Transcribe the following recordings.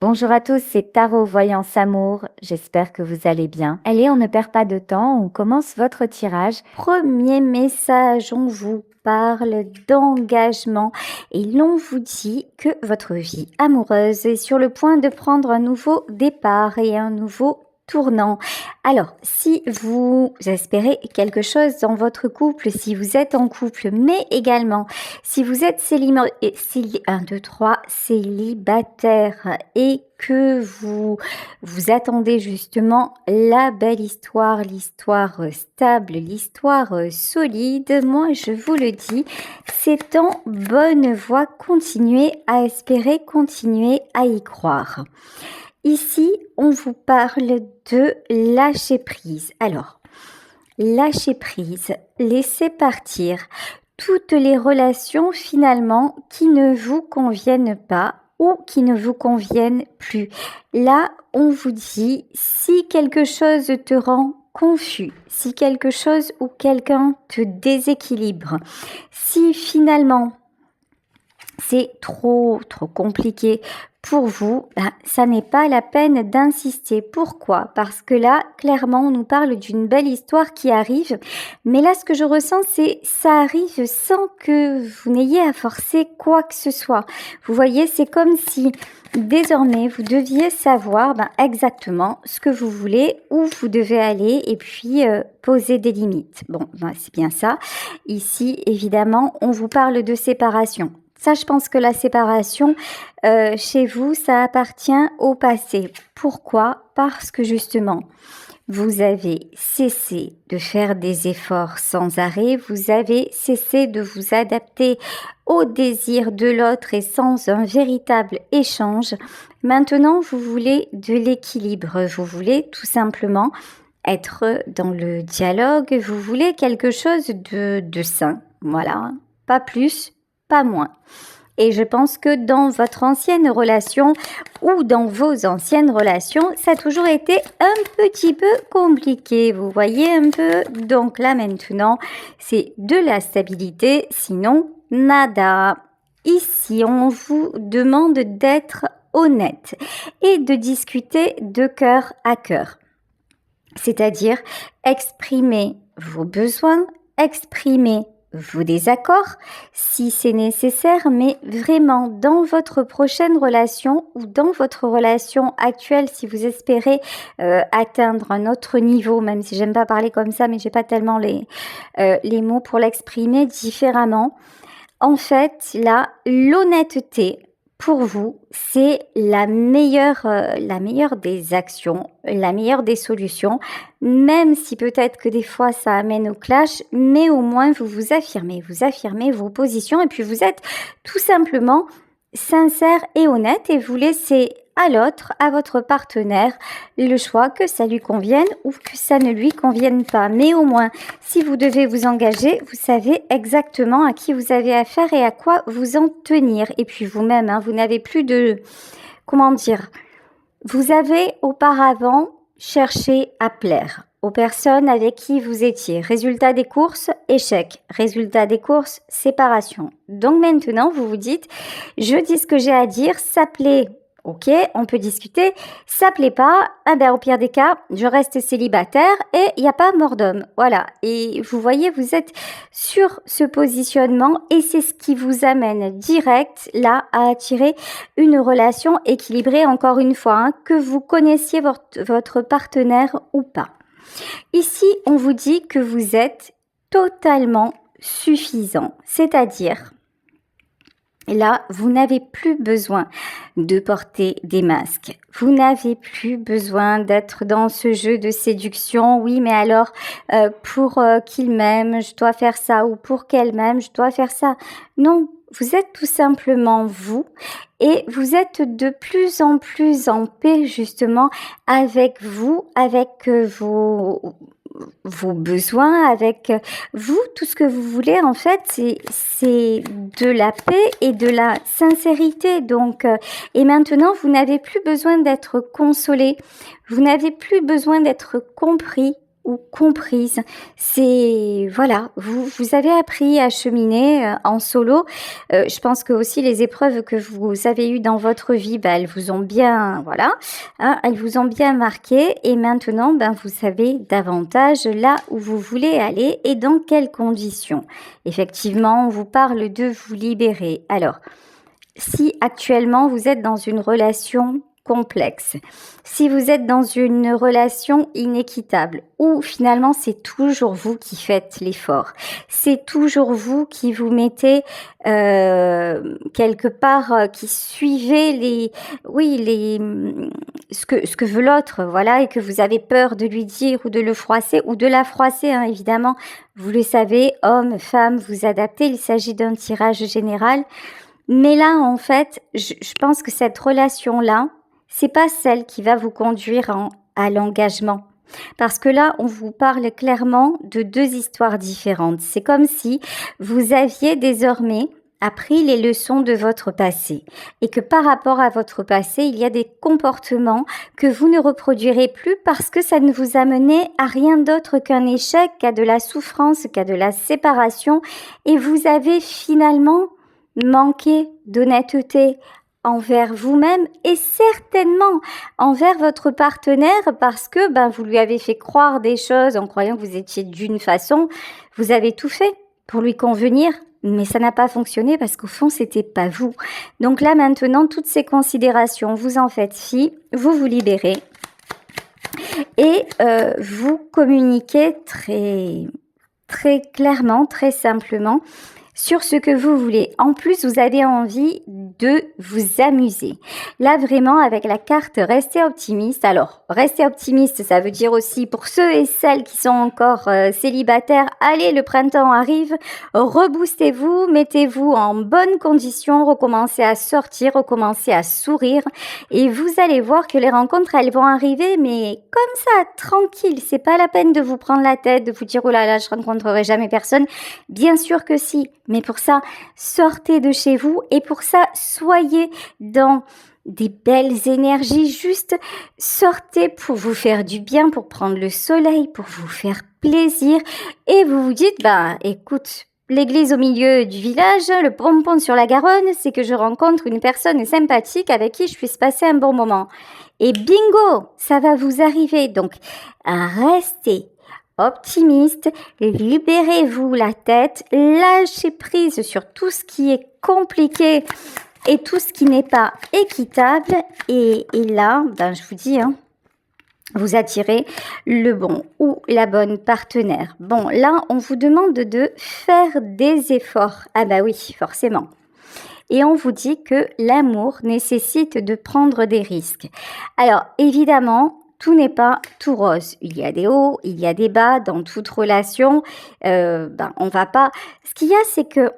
Bonjour à tous, c'est Tarot Voyance Amour. J'espère que vous allez bien. Allez, on ne perd pas de temps, on commence votre tirage. Premier message, on vous parle d'engagement et l'on vous dit que votre vie amoureuse est sur le point de prendre un nouveau départ et un nouveau tournant. Alors, si vous espérez quelque chose dans votre couple, si vous êtes en couple, mais également si vous êtes célibataire et que vous attendez justement la belle histoire, l'histoire stable, l'histoire solide, moi je vous le dis, c'est en bonne voie. Continuez à espérer, continuez à y croire. Ici, on vous parle de lâcher prise. Alors, lâcher prise, laisser partir toutes les relations finalement qui ne vous conviennent pas ou qui ne vous conviennent plus. Là, on vous dit, si quelque chose te rend confus, si quelque chose ou quelqu'un te déséquilibre, si finalement c'est trop compliqué pour vous, ça n'est pas la peine d'insister. Pourquoi? Parce que là, clairement, on nous parle d'une belle histoire qui arrive. Mais là, ce que je ressens, c'est ça arrive sans que vous n'ayez à forcer quoi que ce soit. Vous voyez, c'est comme si désormais, vous deviez savoir exactement ce que vous voulez, où vous devez aller et puis poser des limites. Bon, c'est bien ça. Ici, évidemment, on vous parle de séparation. Ça, je pense que la séparation, chez vous, ça appartient au passé. Pourquoi? Parce que justement, vous avez cessé de faire des efforts sans arrêt, vous avez cessé de vous adapter au désir de l'autre et sans un véritable échange. Maintenant, vous voulez de l'équilibre, vous voulez tout simplement être dans le dialogue, vous voulez quelque chose de sain. Voilà, pas plus, pas moins. Et je pense que dans votre ancienne relation ou dans vos anciennes relations, ça a toujours été un petit peu compliqué. Vous voyez un peu? Donc là maintenant, c'est de la stabilité, sinon nada. Ici, on vous demande d'être honnête et de discuter de cœur à cœur. C'est-à-dire exprimer vos besoins, exprimer vos désaccords si c'est nécessaire, mais vraiment dans votre prochaine relation ou dans votre relation actuelle, si vous espérez atteindre un autre niveau, même si j'aime pas parler comme ça, mais j'ai pas tellement les mots pour l'exprimer différemment. En fait, là, l'honnêteté pour vous, c'est la meilleure des actions, la meilleure des solutions, même si peut-être que des fois ça amène au clash, mais au moins vous affirmez vos positions et puis vous êtes tout simplement sincère et honnête et vous laissez à l'autre, à votre partenaire, le choix que ça lui convienne ou que ça ne lui convienne pas. Mais au moins, si vous devez vous engager, vous savez exactement à qui vous avez affaire et à quoi vous en tenir. Et puis vous-même, vous n'avez plus de... Comment dire? Vous avez auparavant cherché à plaire aux personnes avec qui vous étiez. Résultat des courses, échec. Résultat des courses, séparation. Donc maintenant, vous vous dites, je dis ce que j'ai à dire, ça plaît. Ok, on peut discuter. Ça plaît pas, au pire des cas, je reste célibataire et il n'y a pas mort d'homme. Voilà. Et vous voyez, vous êtes sur ce positionnement et c'est ce qui vous amène direct là à attirer une relation équilibrée, encore une fois, que vous connaissiez votre partenaire ou pas. Ici, on vous dit que vous êtes totalement suffisant, c'est-à-dire là, vous n'avez plus besoin de porter des masques. Vous n'avez plus besoin d'être dans ce jeu de séduction. Oui, mais alors, pour qu'il m'aime, je dois faire ça. Ou pour qu'elle m'aime, je dois faire ça. Non, vous êtes tout simplement vous. Et vous êtes de plus en plus en paix, justement, avec vous, avec vos besoins, avec vous, tout ce que vous voulez, en fait, c'est de la paix et de la sincérité. Donc, et maintenant, vous n'avez plus besoin d'être consolé, vous n'avez plus besoin d'être compris, ou comprise. C'est voilà, vous avez appris à cheminer en solo. Je pense que aussi les épreuves que vous avez eues dans votre vie, elles vous ont bien, voilà, hein, elles vous ont bien marqué. Et maintenant, vous savez davantage là où vous voulez aller et dans quelles conditions. Effectivement, on vous parle de vous libérer. Alors, si actuellement vous êtes dans une relation complexe, si vous êtes dans une relation inéquitable, ou finalement c'est toujours vous qui faites l'effort, c'est toujours vous qui vous mettez quelque part, qui suivez ce que veut l'autre, voilà, et que vous avez peur de lui dire ou de le froisser ou de la froisser, hein, évidemment, vous le savez, homme, femme, vous adaptez, il s'agit d'un tirage général. Mais là, en fait, je pense que cette relation-là, c'est pas celle qui va vous conduire à l'engagement. Parce que là, on vous parle clairement de deux histoires différentes. C'est comme si vous aviez désormais appris les leçons de votre passé et que par rapport à votre passé, il y a des comportements que vous ne reproduirez plus parce que ça ne vous a mené à rien d'autre qu'un échec, qu'à de la souffrance, qu'à de la séparation et vous avez finalement manquer d'honnêteté envers vous-même et certainement envers votre partenaire parce que vous lui avez fait croire des choses en croyant que vous étiez d'une façon, vous avez tout fait pour lui convenir, mais ça n'a pas fonctionné parce qu'au fond c'était pas vous. Donc là maintenant toutes ces considérations, vous en faites fi, vous vous libérez et vous communiquez très très clairement, très simplement sur ce que vous voulez. En plus, vous avez envie de vous amuser. Là, vraiment, avec la carte restez optimiste. Alors, restez optimiste, ça veut dire aussi pour ceux et celles qui sont encore célibataires, allez, le printemps arrive, reboostez-vous, mettez-vous en bonne condition, recommencez à sortir, recommencez à sourire et vous allez voir que les rencontres, elles vont arriver, mais comme ça, tranquille. C'est pas la peine de vous prendre la tête, de vous dire, oh là là, je rencontrerai jamais personne. Bien sûr que si. Mais pour ça, sortez de chez vous et pour ça, soyez dans des belles énergies. Juste sortez pour vous faire du bien, pour prendre le soleil, pour vous faire plaisir. Et vous vous dites, écoute, l'église au milieu du village, le pompon sur la Garonne, c'est que je rencontre une personne sympathique avec qui je puisse passer un bon moment. Et bingo, ça va vous arriver. Donc, restez optimiste, libérez-vous la tête, lâchez prise sur tout ce qui est compliqué et tout ce qui n'est pas équitable. Et là, je vous dis, vous attirez le bon ou la bonne partenaire. Bon, là, on vous demande de faire des efforts. Ah oui, forcément. Et on vous dit que l'amour nécessite de prendre des risques. Alors, évidemment, tout n'est pas tout rose. Il y a des hauts, il y a des bas dans toute relation. On va pas. Ce qu'il y a, c'est que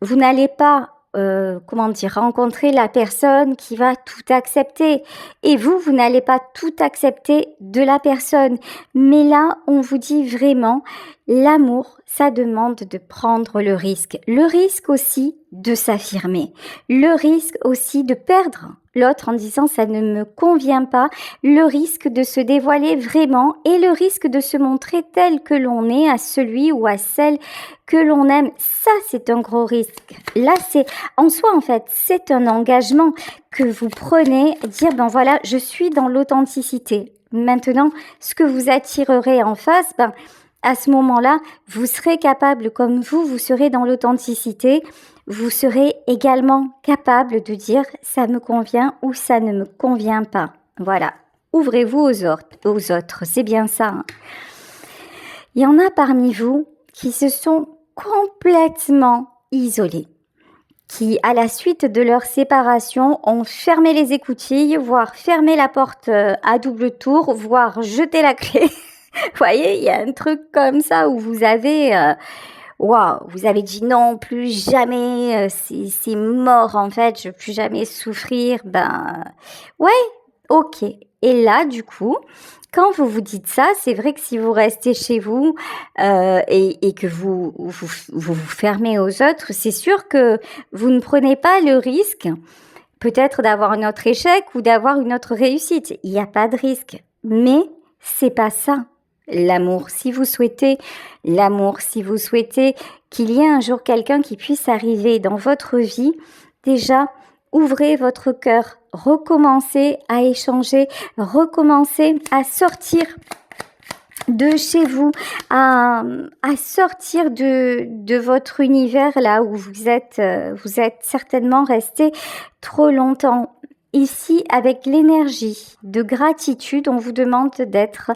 vous n'allez pas, rencontrer la personne qui va tout accepter. Et vous n'allez pas tout accepter de la personne. Mais là, on vous dit vraiment, l'amour, ça demande de prendre le risque. Le risque aussi de s'affirmer. Le risque aussi de perdre l'autre en disant ça ne me convient pas, le risque de se dévoiler vraiment et le risque de se montrer tel que l'on est à celui ou à celle que l'on aime. Ça, c'est un gros risque. Là, c'est en soi, en fait, c'est un engagement que vous prenez, dire, voilà, je suis dans l'authenticité. Maintenant, ce que vous attirerez en face, à ce moment-là, vous serez capable, comme vous serez dans l'authenticité, vous serez également capable de dire ça me convient ou ça ne me convient pas. Voilà, ouvrez-vous aux autres, c'est bien ça. Il y en a parmi vous qui se sont complètement isolés, qui, à la suite de leur séparation, ont fermé les écoutilles, voire fermé la porte à double tour, voire jeté la clé. Vous voyez, il y a un truc comme ça où vous avez... vous avez dit non, plus jamais, c'est mort en fait, je ne veux plus jamais souffrir. Ouais, ok. Et là, du coup, quand vous vous dites ça, c'est vrai que si vous restez chez vous et que vous fermez aux autres, c'est sûr que vous ne prenez pas le risque peut-être d'avoir un autre échec ou d'avoir une autre réussite. Il n'y a pas de risque. Mais c'est pas ça. l'amour si vous souhaitez, l'amour si vous souhaitez qu'il y ait un jour quelqu'un qui puisse arriver dans votre vie. Déjà, ouvrez votre cœur, recommencez à échanger, recommencez à sortir de chez vous, à sortir de votre univers là où vous êtes certainement resté trop longtemps. Ici, avec l'énergie de gratitude, on vous demande d'être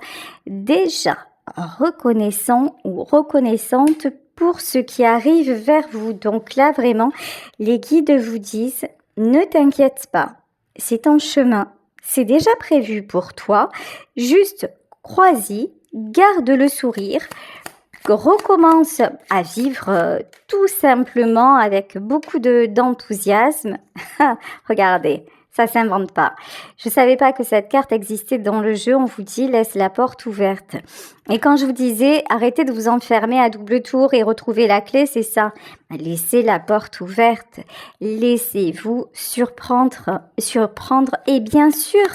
déjà reconnaissant ou reconnaissante pour ce qui arrive vers vous. Donc là, vraiment, les guides vous disent, ne t'inquiète pas, c'est en chemin, c'est déjà prévu pour toi, juste crois-y, garde le sourire, recommence à vivre tout simplement avec beaucoup d'enthousiasme. Regardez, ça s'invente pas. Je savais pas que cette carte existait dans le jeu. On vous dit laisse la porte ouverte. Et quand je vous disais arrêtez de vous enfermer à double tour et retrouver la clé, c'est ça. Laissez la porte ouverte. Laissez-vous surprendre. Et bien sûr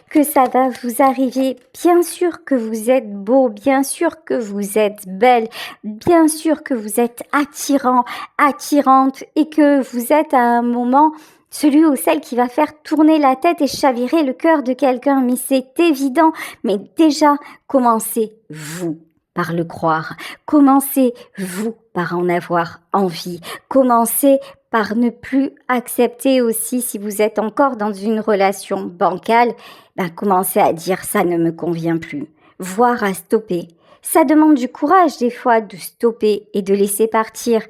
que ça va vous arriver. Bien sûr que vous êtes beau. Bien sûr que vous êtes belle. Bien sûr que vous êtes attirant, attirante et que vous êtes à un moment celui ou celle qui va faire tourner la tête et chavirer le cœur de quelqu'un. Mais c'est évident. Mais déjà, commencez-vous par le croire. Commencez-vous par en avoir envie. Commencez par ne plus accepter aussi, si vous êtes encore dans une relation bancale, commencez à dire ça ne me convient plus. Voire à stopper. Ça demande du courage des fois de stopper et de laisser partir.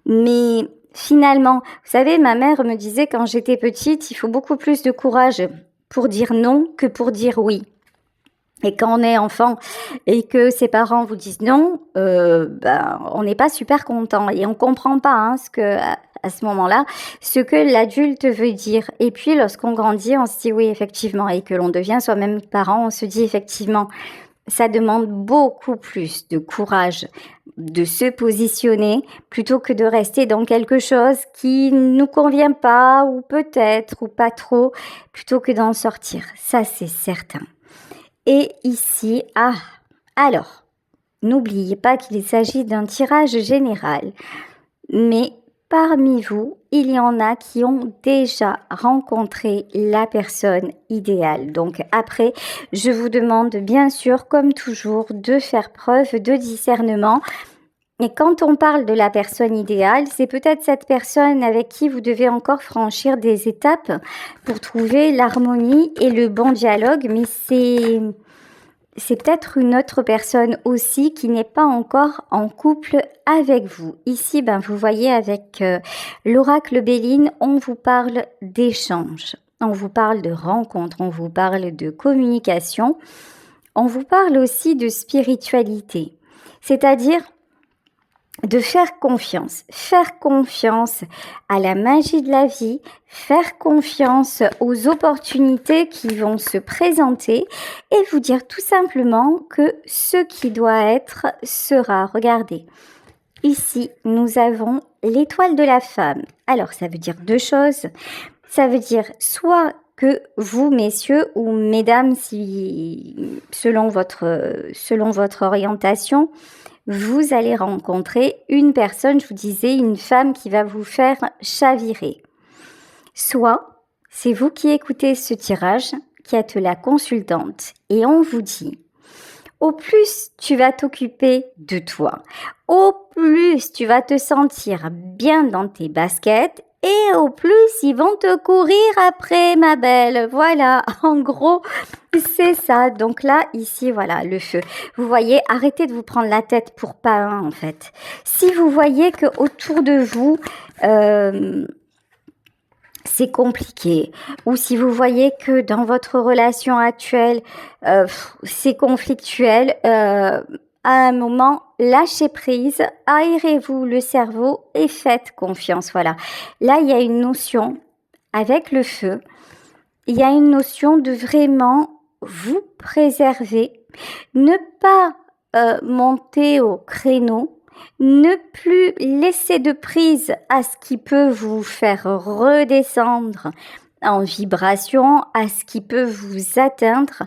Mais finalement, vous savez, ma mère me disait quand j'étais petite, il faut beaucoup plus de courage pour dire non que pour dire oui. Et quand on est enfant et que ses parents vous disent non, on n'est pas super content et on comprend pas ce que à ce moment-là, ce que l'adulte veut dire. Et puis lorsqu'on grandit, on se dit oui effectivement et que l'on devient soi-même parent, on se dit effectivement. Ça demande beaucoup plus de courage de se positionner plutôt que de rester dans quelque chose qui ne nous convient pas ou peut-être ou pas trop, plutôt que d'en sortir. Ça, c'est certain. Et ici, alors, n'oubliez pas qu'il s'agit d'un tirage général, mais parmi vous, il y en a qui ont déjà rencontré la personne idéale. Donc après, je vous demande bien sûr, comme toujours, de faire preuve de discernement. Et quand on parle de la personne idéale, c'est peut-être cette personne avec qui vous devez encore franchir des étapes pour trouver l'harmonie et le bon dialogue, mais c'est peut-être une autre personne aussi qui n'est pas encore en couple avec vous. Ici, vous voyez avec l'oracle Béline, on vous parle d'échange, on vous parle de rencontre, on vous parle de communication, on vous parle aussi de spiritualité, c'est-à-dire de faire confiance à la magie de la vie, faire confiance aux opportunités qui vont se présenter et vous dire tout simplement que ce qui doit être sera. Regardez, ici nous avons l'étoile de la femme. Alors ça veut dire deux choses. Ça veut dire soit que vous, messieurs ou mesdames, selon votre orientation, vous allez rencontrer une personne, je vous disais, une femme qui va vous faire chavirer. Soit, c'est vous qui écoutez ce tirage, qui êtes la consultante, et on vous dit, au plus tu vas t'occuper de toi, au plus tu vas te sentir bien dans tes baskets, et au plus ils vont te courir après, ma belle. Voilà, en gros, c'est ça. Donc là, ici, voilà, le feu. Vous voyez, arrêtez de vous prendre la tête pour pas un, en fait. Si vous voyez que autour de vous, c'est compliqué, ou si vous voyez que dans votre relation actuelle, c'est conflictuel, à un moment, lâchez prise, aérez-vous le cerveau et faites confiance. Voilà. Là, il y a une notion, avec le feu, il y a une notion de vraiment vous préserver, ne pas monter au créneau, ne plus laisser de prise à ce qui peut vous faire redescendre en vibration, à ce qui peut vous atteindre.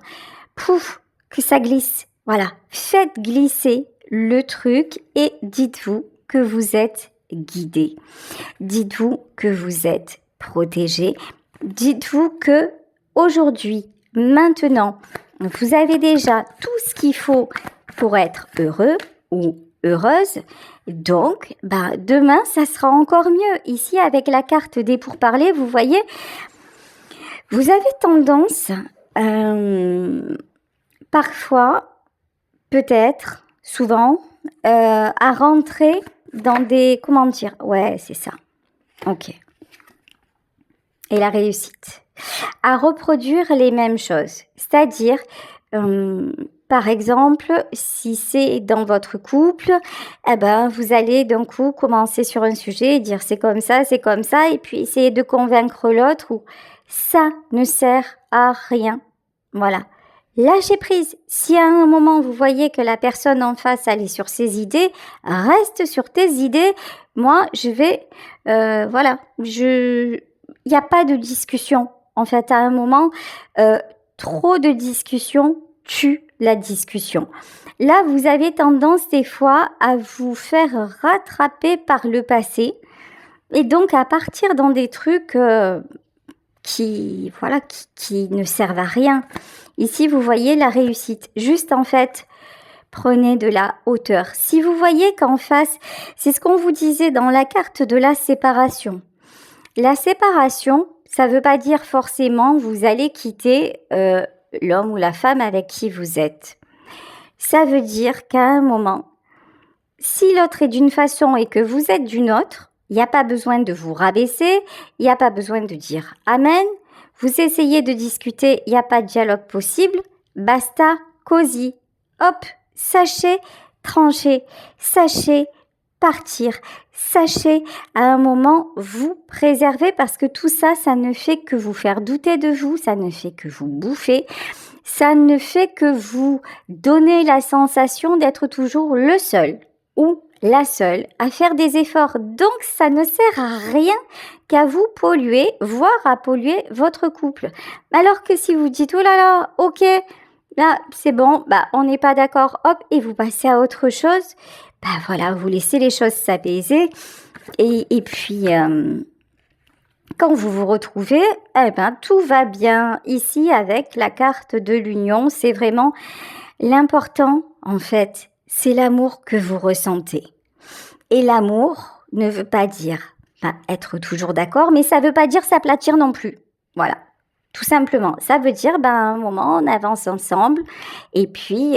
Pouf, que ça glisse, Voilà, faites glisser le truc et dites-vous que vous êtes guidé. Dites-vous que vous êtes protégé. Dites-vous que aujourd'hui, maintenant, vous avez déjà tout ce qu'il faut pour être heureux ou heureuse. Donc, demain, ça sera encore mieux. Ici, avec la carte des pourparlers, vous voyez, vous avez tendance, parfois, peut-être, souvent, à rentrer dans des... Comment dire? Ouais, c'est ça. Ok. Et la réussite. À reproduire les mêmes choses. C'est-à-dire, par exemple, si c'est dans votre couple, vous allez d'un coup commencer sur un sujet et dire c'est comme ça, et puis essayer de convaincre l'autre ou ça ne sert à rien. Voilà. Lâchez prise. Si à un moment vous voyez que la personne en face elle est sur ses idées, reste sur tes idées. Moi, je vais, il n'y a pas de discussion. En fait, à un moment, trop de discussion tue la discussion. Là, vous avez tendance des fois à vous faire rattraper par le passé et donc à partir dans des trucs qui ne servent à rien. Ici, vous voyez la réussite. Juste en fait, prenez de la hauteur. Si vous voyez qu'en face, c'est ce qu'on vous disait dans la carte de la séparation. La séparation, ça ne veut pas dire forcément vous allez quitter l'homme ou la femme avec qui vous êtes. Ça veut dire qu'à un moment, si l'autre est d'une façon et que vous êtes d'une autre, il n'y a pas besoin de vous rabaisser, il n'y a pas besoin de dire amen. Vous essayez de discuter, il n'y a pas de dialogue possible. Basta, cosy. Hop, sachez trancher, sachez partir, sachez à un moment vous préserver parce que tout ça, ça ne fait que vous faire douter de vous, ça ne fait que vous bouffer, ça ne fait que vous donner la sensation d'être toujours le seul ou la seule à faire des efforts. Donc, ça ne sert à rien qu'à vous polluer, voire à polluer votre couple. Alors que si vous dites, oh là là, ok, là, c'est bon, on n'est pas d'accord, hop, et vous passez à autre chose, voilà, vous laissez les choses s'apaiser. Et puis, quand vous vous retrouvez, tout va bien. Ici, avec la carte de l'union, c'est vraiment l'important, en fait, c'est l'amour que vous ressentez. Et l'amour ne veut pas dire être toujours d'accord, mais ça ne veut pas dire s'aplatir non plus. Voilà, tout simplement. Ça veut dire, à un moment, on avance ensemble, et puis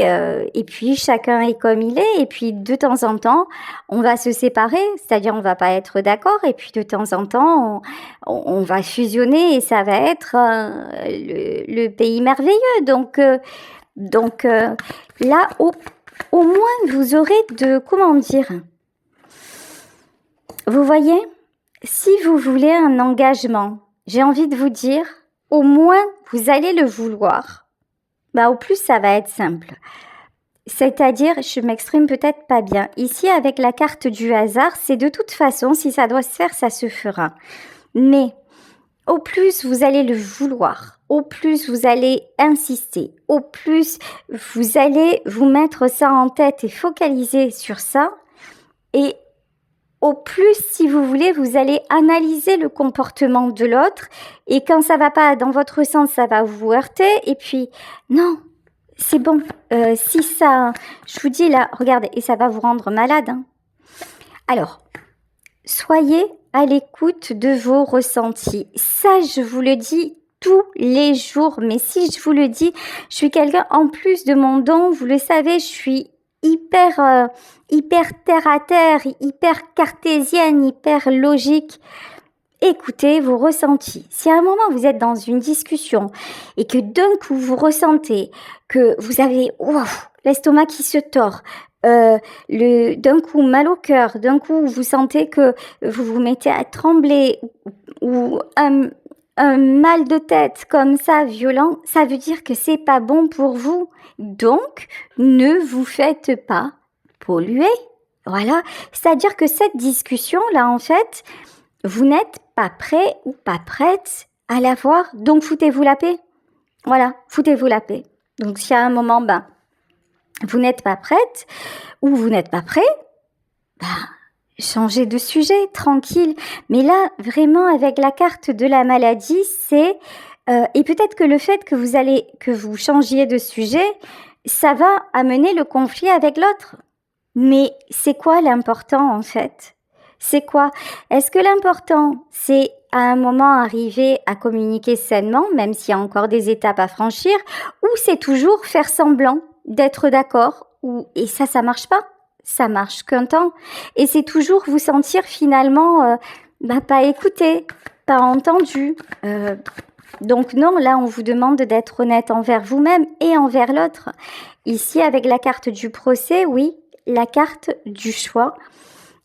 chacun est comme il est, et puis de temps en temps, on va se séparer, c'est-à-dire on va pas être d'accord, et puis de temps en temps, on va fusionner, et ça va être le pays merveilleux. Donc là, au moins, vous aurez de, comment dire, vous voyez, si vous voulez un engagement, j'ai envie de vous dire, au moins, vous allez le vouloir. Au plus, ça va être simple. C'est-à-dire, je m'exprime peut-être pas bien. Ici, avec la carte du hasard, c'est de toute façon, si ça doit se faire, ça se fera. Mais au plus, vous allez le vouloir. Au plus, vous allez insister. Au plus, vous allez vous mettre ça en tête et focaliser sur ça. Et au plus, si vous voulez, vous allez analyser le comportement de l'autre. Et quand ça va pas dans votre sens, ça va vous heurter. Et puis, non, c'est bon. Si ça, je vous dis là, regardez, et ça va vous rendre malade. Alors, soyez à l'écoute de vos ressentis. Ça, je vous le dis tous les jours. Mais si je vous le dis, je suis quelqu'un, en plus de mon don, vous le savez, je suis hyper terre à terre, hyper cartésienne, hyper logique. Écoutez vos ressentis. Si à un moment vous êtes dans une discussion et que d'un coup vous ressentez que vous avez l'estomac qui se tord, d'un coup mal au cœur, d'un coup vous sentez que vous vous mettez à trembler ou un mal de tête comme ça violent, ça veut dire que c'est pas bon pour vous. Donc, ne vous faites pas polluer. Voilà. C'est-à-dire que cette discussion-là, en fait, vous n'êtes pas prêt ou pas prête à l'avoir. Donc, foutez-vous la paix. Voilà. Foutez-vous la paix. Donc, s'il y a un moment, vous n'êtes pas prête ou vous n'êtes pas prêt, bah, changez de sujet, tranquille. Mais là, vraiment, avec la carte de la maladie, c'est... et peut-être que le fait que vous changiez de sujet, ça va amener le conflit avec l'autre. Mais c'est quoi l'important en fait? C'est quoi? Est-ce que l'important, c'est à un moment arriver à communiquer sainement, même s'il y a encore des étapes à franchir, ou c'est toujours faire semblant d'être d'accord, et ça marche pas? Ça marche qu'un temps. Et c'est toujours vous sentir finalement pas écouté, pas entendu. Donc non, là on vous demande d'être honnête envers vous-même et envers l'autre. Ici avec la carte du procès, oui, la carte du choix,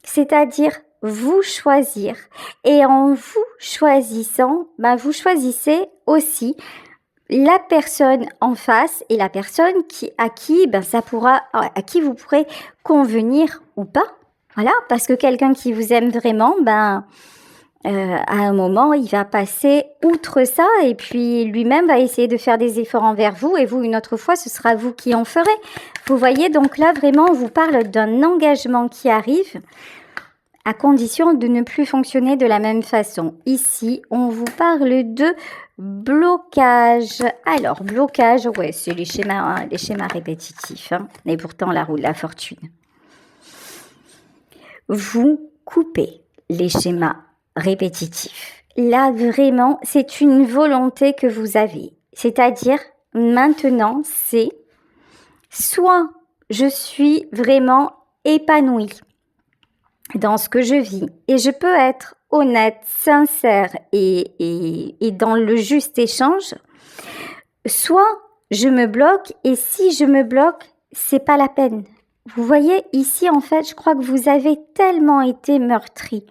c'est-à-dire vous choisir. Et en vous choisissant, vous choisissez aussi la personne en face et la personne à qui vous pourrez convenir ou pas. Voilà, parce que quelqu'un qui vous aime vraiment, à un moment, il va passer outre ça et puis lui-même va essayer de faire des efforts envers vous et vous, une autre fois, ce sera vous qui en ferez. Vous voyez, donc là, vraiment, on vous parle d'un engagement qui arrive à condition de ne plus fonctionner de la même façon. Ici, on vous parle de blocage. Alors, blocage, ouais, c'est les schémas répétitifs, hein, et pourtant la roue de la fortune. Vous coupez les schémas répétitif. Là, vraiment, c'est une volonté que vous avez. C'est-à-dire, maintenant, c'est soit je suis vraiment épanouie dans ce que je vis et je peux être honnête, sincère et dans le juste échange, soit je me bloque et si je me bloque, c'est pas la peine. Vous voyez, ici, en fait, je crois que vous avez tellement été meurtri.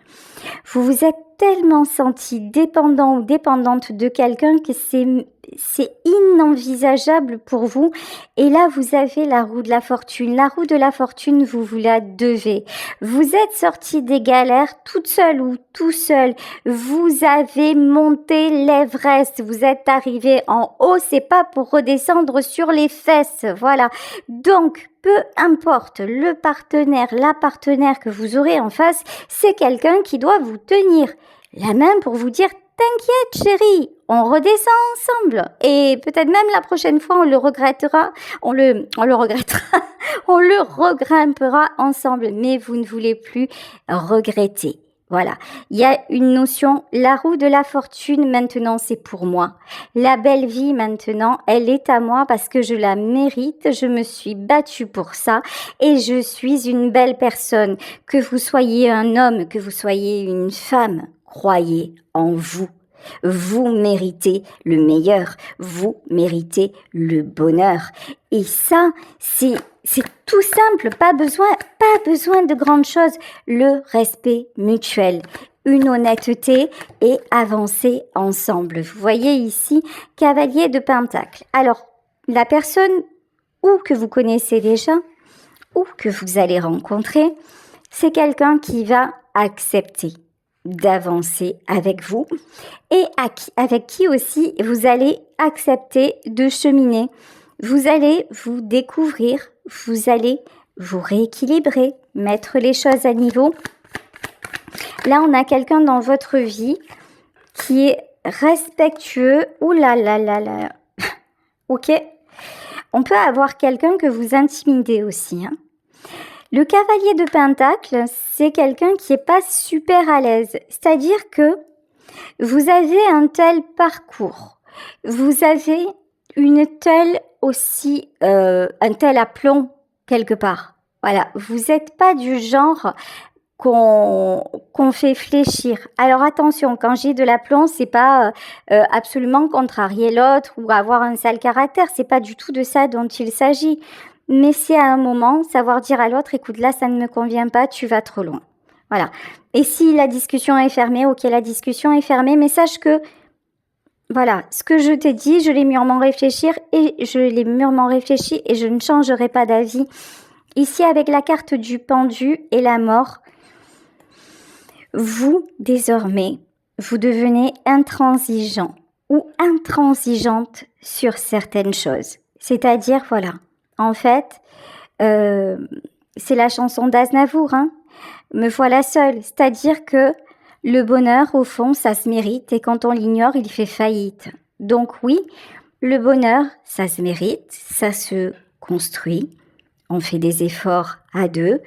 Vous vous êtes tellement senti dépendant ou dépendante de quelqu'un que c'est inenvisageable pour vous. Et là, vous avez la roue de la fortune. La roue de la fortune, vous vous la devez. Vous êtes sorti des galères toute seule ou tout seul. Vous avez monté l'Everest. Vous êtes arrivé en haut. C'est pas pour redescendre sur les fesses. Voilà. Donc, peu importe le partenaire, la partenaire que vous aurez en face, c'est quelqu'un qui doit vous tenir la main pour vous dire « T'inquiète chérie, on redescend ensemble » et peut-être même la prochaine fois on le regrettera, on le regrettera, on le regrimpera ensemble, mais vous ne voulez plus regretter. Voilà, il y a une notion, la roue de la fortune maintenant c'est pour moi. La belle vie maintenant, elle est à moi parce que je la mérite, je me suis battue pour ça et je suis une belle personne. Que vous soyez un homme, que vous soyez une femme, croyez en vous. Vous méritez le meilleur, vous méritez le bonheur. Et ça, c'est tout simple, pas besoin de grandes choses. Le respect mutuel, une honnêteté et avancer ensemble. Vous voyez ici, cavalier de Pentacle. Alors, la personne ou que vous connaissez déjà ou que vous allez rencontrer, c'est quelqu'un qui va accepter d'avancer avec vous et avec qui aussi vous allez accepter de cheminer. Vous allez vous découvrir, vous allez vous rééquilibrer, mettre les choses à niveau. Là, on a quelqu'un dans votre vie qui est respectueux. Ouh là là là là. Ok. On peut avoir quelqu'un que vous intimidez aussi, hein. Le cavalier de Pentacle, c'est quelqu'un qui n'est pas super à l'aise. C'est-à-dire que vous avez un tel parcours, vous avez une telle aussi, un tel aplomb quelque part. Voilà, vous n'êtes pas du genre qu'on fait fléchir. Alors attention, quand j'ai de l'aplomb, c'est pas absolument contrarier l'autre ou avoir un sale caractère. C'est pas du tout de ça dont il s'agit. Mais c'est à un moment savoir dire à l'autre, écoute, là, ça ne me convient pas, tu vas trop loin. Voilà. Et si la discussion est fermée, ok, la discussion est fermée, mais sache que, voilà, ce que je t'ai dit, je l'ai mûrement réfléchi et je ne changerai pas d'avis. Ici, avec la carte du pendu et la mort, vous, désormais, vous devenez intransigeant ou intransigeante sur certaines choses. C'est-à-dire, voilà, en fait, C'est la chanson d'Aznavour, hein. Me voilà seule. C'est-à-dire que le bonheur, au fond, ça se mérite et quand on l'ignore, il fait faillite. Donc oui, le bonheur, ça se mérite, ça se construit. On fait des efforts à deux,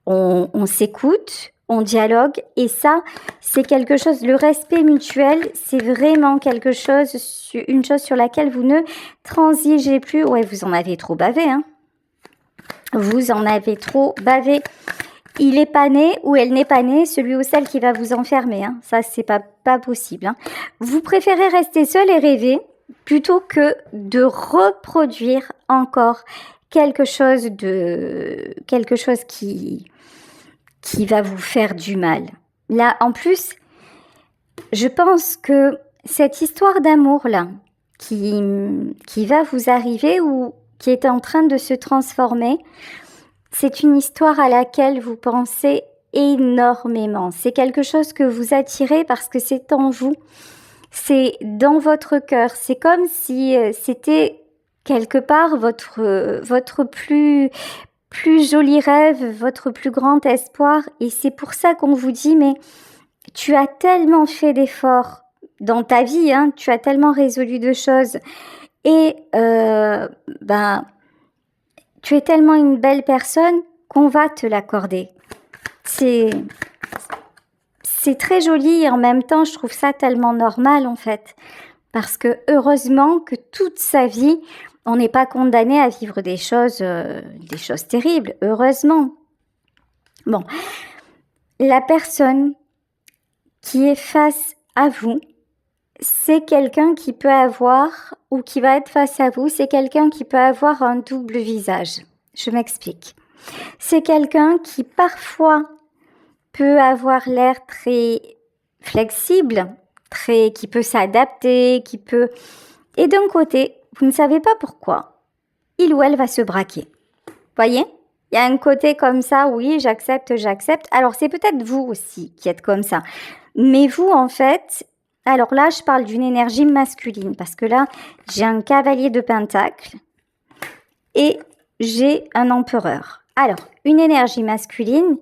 on s'écoute, on dialogue et ça, c'est quelque chose, le respect mutuel, c'est vraiment quelque chose, une chose sur laquelle vous ne transigez plus. Ouais, vous en avez trop bavé, hein. Vous en avez trop bavé. Il est pas né ou elle n'est pas née, celui ou celle qui va vous enfermer, hein. Ça, c'est pas possible, hein. Vous préférez rester seul et rêver plutôt que de reproduire encore quelque chose qui va vous faire du mal. Là, en plus, je pense que cette histoire d'amour-là, qui va vous arriver ou qui est en train de se transformer, c'est une histoire à laquelle vous pensez énormément. C'est quelque chose que vous attirez parce que c'est en vous, c'est dans votre cœur. C'est comme si c'était quelque part votre plus joli rêve, votre plus grand espoir. Et c'est pour ça qu'on vous dit, mais tu as tellement fait d'efforts dans ta vie, hein, tu as tellement résolu de choses. Et tu es tellement une belle personne qu'on va te l'accorder. C'est très joli et en même temps, je trouve ça tellement normal en fait. Parce que heureusement que toute sa vie, on n'est pas condamné à vivre des choses terribles. Heureusement. Bon, la personne qui est face à vous, c'est quelqu'un qui peut avoir, ou qui va être face à vous, c'est quelqu'un qui peut avoir un double visage. Je m'explique. C'est quelqu'un qui parfois peut avoir l'air très flexible, qui peut s'adapter, Et d'un côté, vous ne savez pas pourquoi, il ou elle va se braquer. Voyez ? Il y a un côté comme ça, oui, j'accepte. Alors, c'est peut-être vous aussi qui êtes comme ça. Mais vous, en fait... Alors là, je parle d'une énergie masculine parce que là, j'ai un cavalier de pentacle et j'ai un empereur. Alors, une énergie masculine,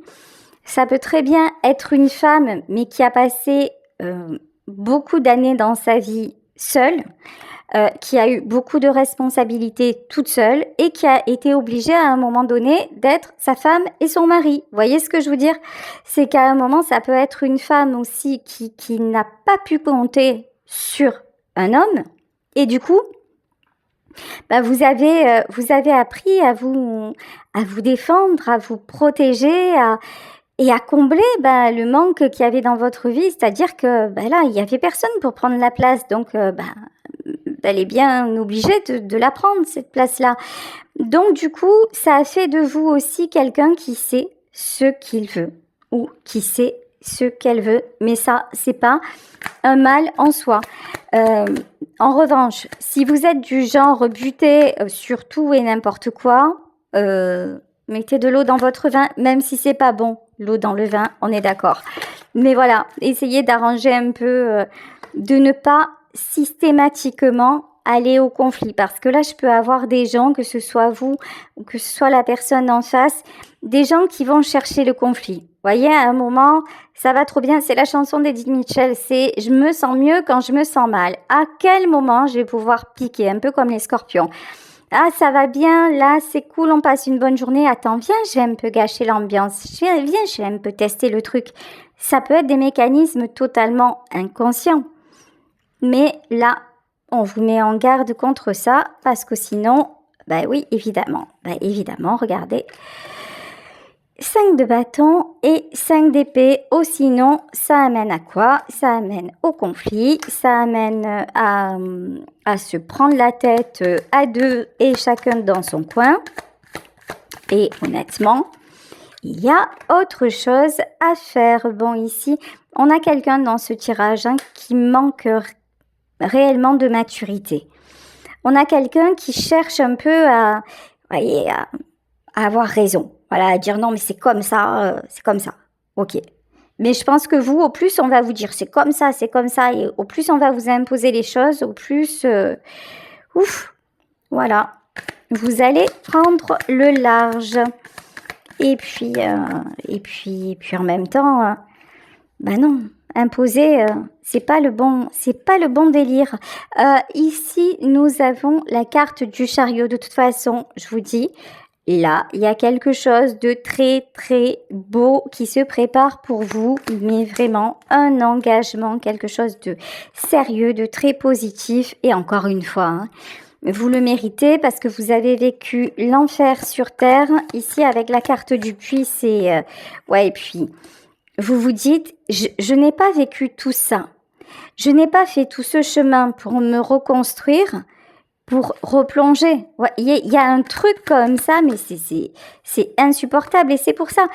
ça peut très bien être une femme, mais qui a passé beaucoup d'années dans sa vie seule, qui a eu beaucoup de responsabilités toute seule et qui a été obligée à un moment donné d'être sa femme et son mari. Vous voyez ce que je veux dire ? C'est qu'à un moment, ça peut être une femme aussi qui n'a pas pu compter sur un homme et du coup, vous avez appris à vous défendre, à vous protéger, et à combler le manque qu'il y avait dans votre vie, c'est-à-dire que là, il n'y avait personne pour prendre la place, donc elle est bien obligée de la prendre, cette place-là. Donc du coup, ça a fait de vous aussi quelqu'un qui sait ce qu'il veut, ou qui sait ce qu'elle veut, mais ça, c'est pas un mal en soi. En revanche, si vous êtes du genre buter sur tout et n'importe quoi, mettez de l'eau dans votre vin, même si c'est pas bon, l'eau dans le vin, on est d'accord. Mais voilà, essayez d'arranger un peu, de ne pas systématiquement aller au conflit. Parce que là, je peux avoir des gens, que ce soit vous ou que ce soit la personne en face, des gens qui vont chercher le conflit. Vous voyez, à un moment, ça va trop bien. C'est la chanson d'Edith Mitchell, c'est « Je me sens mieux quand je me sens mal ». À quel moment je vais pouvoir piquer, un peu comme les scorpions ? Ah, ça va bien, là, c'est cool, on passe une bonne journée. Attends, viens, je vais un peu gâcher l'ambiance. Viens, je vais un peu tester le truc. Ça peut être des mécanismes totalement inconscients. Mais là, on vous met en garde contre ça parce que sinon, oui, évidemment, regardez. 5 de bâton et 5 d'épée. Ou sinon, ça amène à quoi ? Ça amène au conflit, ça amène à se prendre la tête à deux et chacun dans son coin. Et honnêtement, il y a autre chose à faire. Bon, ici, on a quelqu'un dans ce tirage qui manque réellement de maturité. On a quelqu'un qui cherche un peu à avoir raison. Voilà, à dire non, mais c'est comme ça. Ok. Mais je pense que vous, au plus, on va vous dire c'est comme ça. Et au plus, on va vous imposer les choses, au plus... Voilà. vous allez prendre le large. Et puis en même temps, bah non, imposer, c'est pas le bon délire. Ici, nous avons la carte du chariot. De toute façon, je vous dis, là, il y a quelque chose de très, très beau qui se prépare pour vous, mais vraiment un engagement, quelque chose de sérieux, de très positif. Et encore une fois, hein, vous le méritez parce que vous avez vécu l'enfer sur terre. Ici, avec la carte du puits, c'est... ouais, et puis, vous vous dites, je n'ai pas vécu tout ça. Je n'ai pas fait tout ce chemin pour me reconstruire, pour replonger. Ouais, il y a un truc comme ça, mais c'est insupportable. Et c'est pour ça,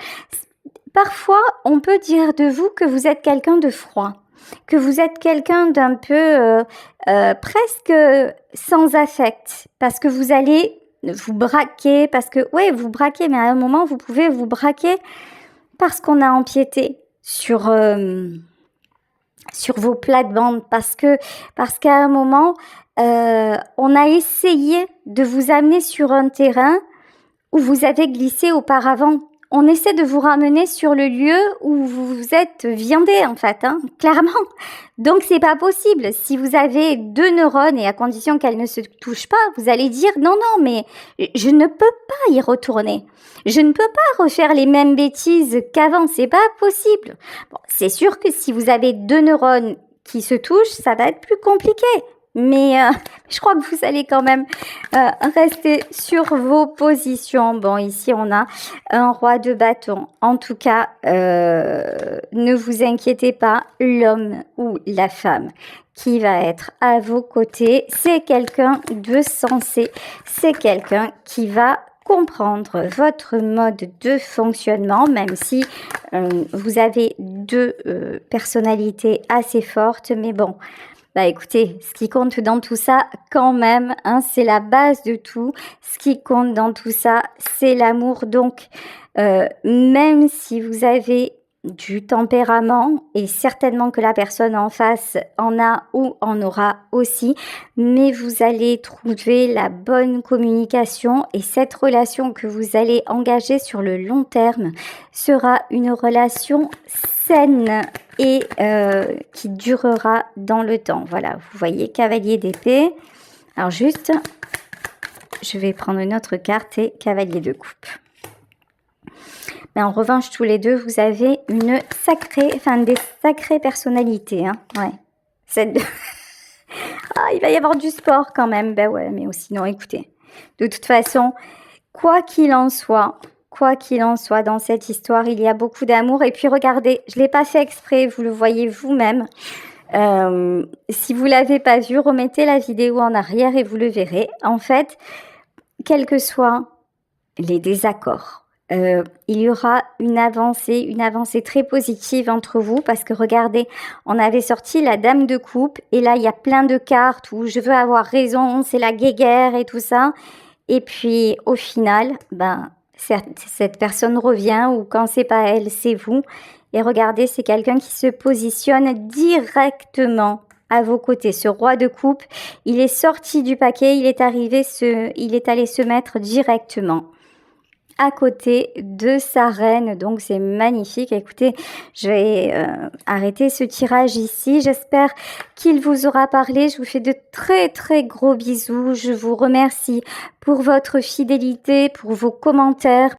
parfois, on peut dire de vous que vous êtes quelqu'un de froid, que vous êtes quelqu'un d'un peu presque sans affect, parce que vous allez vous braquer, parce que, ouais, vous braquez, mais à un moment, vous pouvez vous braquer parce qu'on a empiété sur vos plates-bandes, parce qu'à un moment, on a essayé de vous amener sur un terrain où vous avez glissé auparavant. On essaie de vous ramener sur le lieu où vous êtes viandé, en fait, hein, clairement. Donc, c'est pas possible. Si vous avez 2 neurones, et à condition qu'elles ne se touchent pas, vous allez dire « Non, non, mais je ne peux pas y retourner. Je ne peux pas refaire les mêmes bêtises qu'avant. C'est pas possible. » Bon, c'est sûr que si vous avez 2 neurones qui se touchent, ça va être plus compliqué. Mais je crois que vous allez quand même rester sur vos positions. Bon, ici, on a un roi de bâton. En tout cas, ne vous inquiétez pas, l'homme ou la femme qui va être à vos côtés, c'est quelqu'un de sensé. C'est quelqu'un qui va comprendre votre mode de fonctionnement, même si vous avez 2 personnalités assez fortes. Mais bon... Bah écoutez, ce qui compte dans tout ça, quand même, hein, c'est la base de tout. Ce qui compte dans tout ça, c'est l'amour. Donc, même si vous avez du tempérament, et certainement que la personne en face en a ou en aura aussi, mais vous allez trouver la bonne communication et cette relation que vous allez engager sur le long terme sera une relation saine et qui durera dans le temps. Voilà, vous voyez, cavalier d'épée. Alors juste, je vais prendre une autre carte et cavalier de coupe. Mais en revanche, tous les deux, vous avez des sacrées personnalités. Hein. Ouais. Ah, il va y avoir du sport quand même. Ben ouais, mais sinon, écoutez. De toute façon, quoi qu'il en soit, dans cette histoire, il y a beaucoup d'amour. Et puis, regardez, je ne l'ai pas fait exprès, vous le voyez vous-même. Si vous ne l'avez pas vu, remettez la vidéo en arrière et vous le verrez. En fait, quels que soient les désaccords, il y aura une avancée très positive entre vous parce que regardez, on avait sorti la dame de coupe et là, il y a plein de cartes où je veux avoir raison, c'est la guéguerre et tout ça. Et puis, au final, cette personne revient ou quand c'est pas elle, c'est vous. Et regardez, c'est quelqu'un qui se positionne directement à vos côtés. Ce roi de coupe, il est sorti du paquet, il est allé se mettre directement à côté de sa reine. Donc, c'est magnifique. Écoutez, je vais arrêter ce tirage ici. J'espère qu'il vous aura parlé. Je vous fais de très, très gros bisous. Je vous remercie pour votre fidélité, pour vos commentaires,